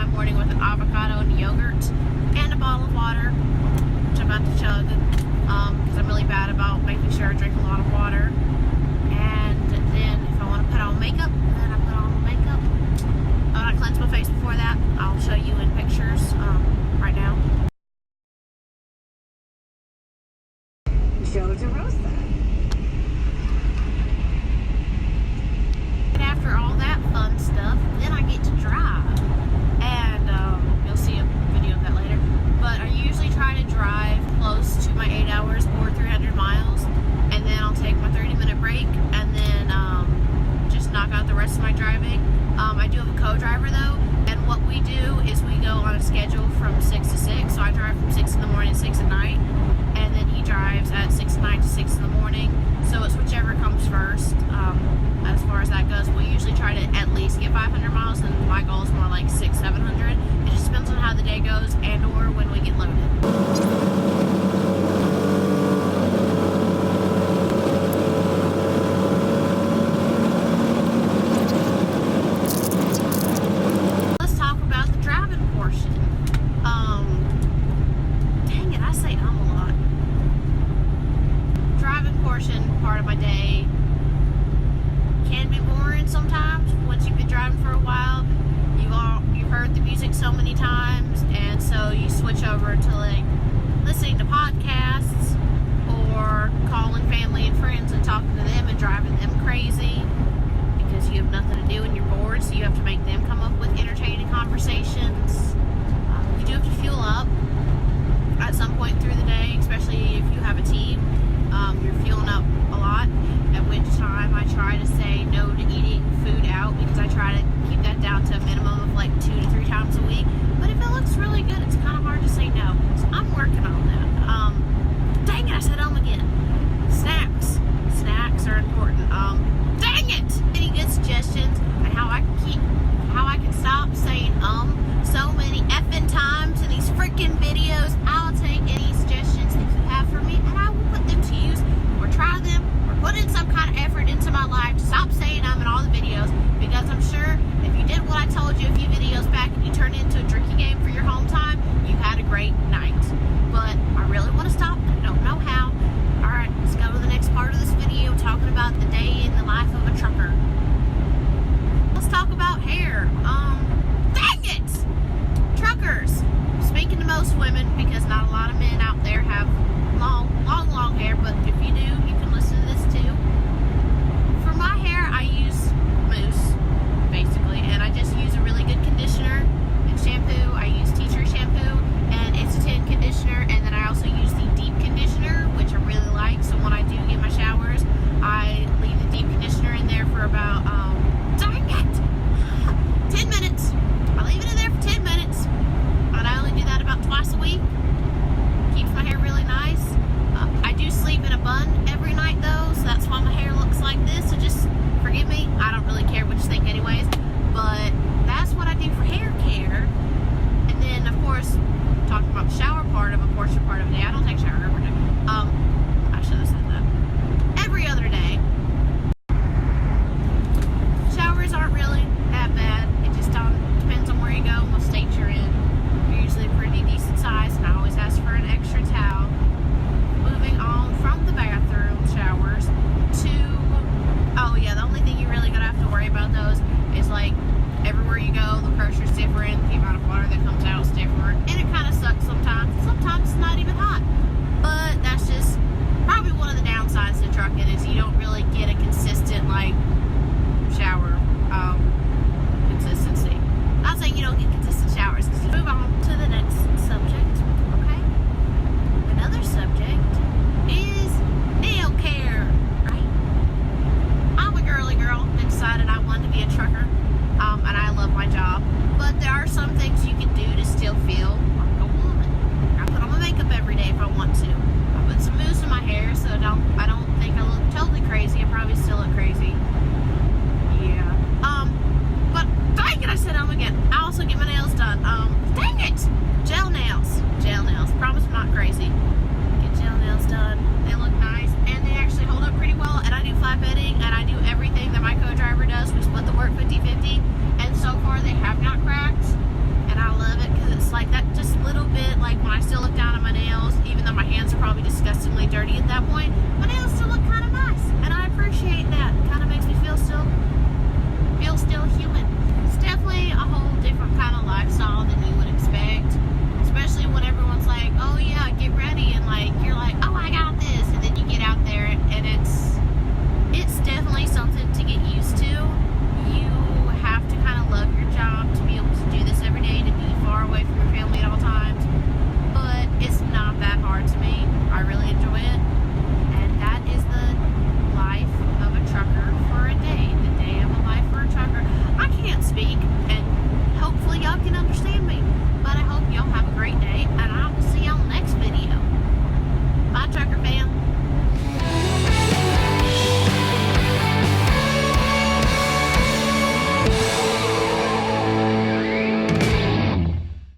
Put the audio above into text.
my morning with an avocado and yogurt and a bottle of water, which I'm about to chug because I'm really bad about making sure I drink a lot of water. And then if I want to put on makeup, then I put on makeup. I cleanse my face before that. I'll show you in pictures right now. Joe DeRosa. And after all that fun stuff, then I get to drive. And you'll see a video of that later. But I usually try to drive close to my 8 hours or 300 miles. And then I'll take my 30-minute break and then just knock out the rest of my driving. I do have a co-driver though. And what we do is we go on a schedule from 6 to 6. So I drive from 6 in the morning to 6 at night. And then he drives at 6 at night to 6 in the morning. So it's whichever comes first. As far as that goes, we usually try to at least get 500 miles, and my goal is more like 600-700. It just depends on how the day goes and or when we get loaded. Part of my day can be boring sometimes. Once you've been driving for a while, you've heard the music so many times, and so you switch over to like listening to podcasts or calling family and friends and talking to them and driving them crazy because you have nothing to do and you're bored, so you have to make them come up with entertaining conversations. You do have to fuel up at some point through the day, especially if you have a team. You're fueling up a lot, at which time I try to say no to eating food out because I try to keep that down to a minimum of like 2 to 3 times a week. But if it looks really good, it's kind of hard to say no. So I'm working on that. Dang it, I said again. Snacks are important. Dang it! Any good suggestions on how I can stop saying so many effing times in these freaking videos? I'll take any suggestions that you have for me, and I will put them to use, or try them, or put in some kind of effort into my life to stop saying in all the videos, because I'm sure if you did what I told you a few videos back and you turned it into a drinking game for your home time, you had a great night. But I really want to stop. I don't know how. Alright, let's go to the next part of this video talking about the day in the life of a trucker. Let's talk about hair. Dang it! Truckers. Speaking to most women, because not like when I still look down at my nails, even though my hands are probably disgustingly dirty at that point, my nails still look kind of nice, and I appreciate that. It kind of makes me feel still human. It's definitely a whole different kind of lifestyle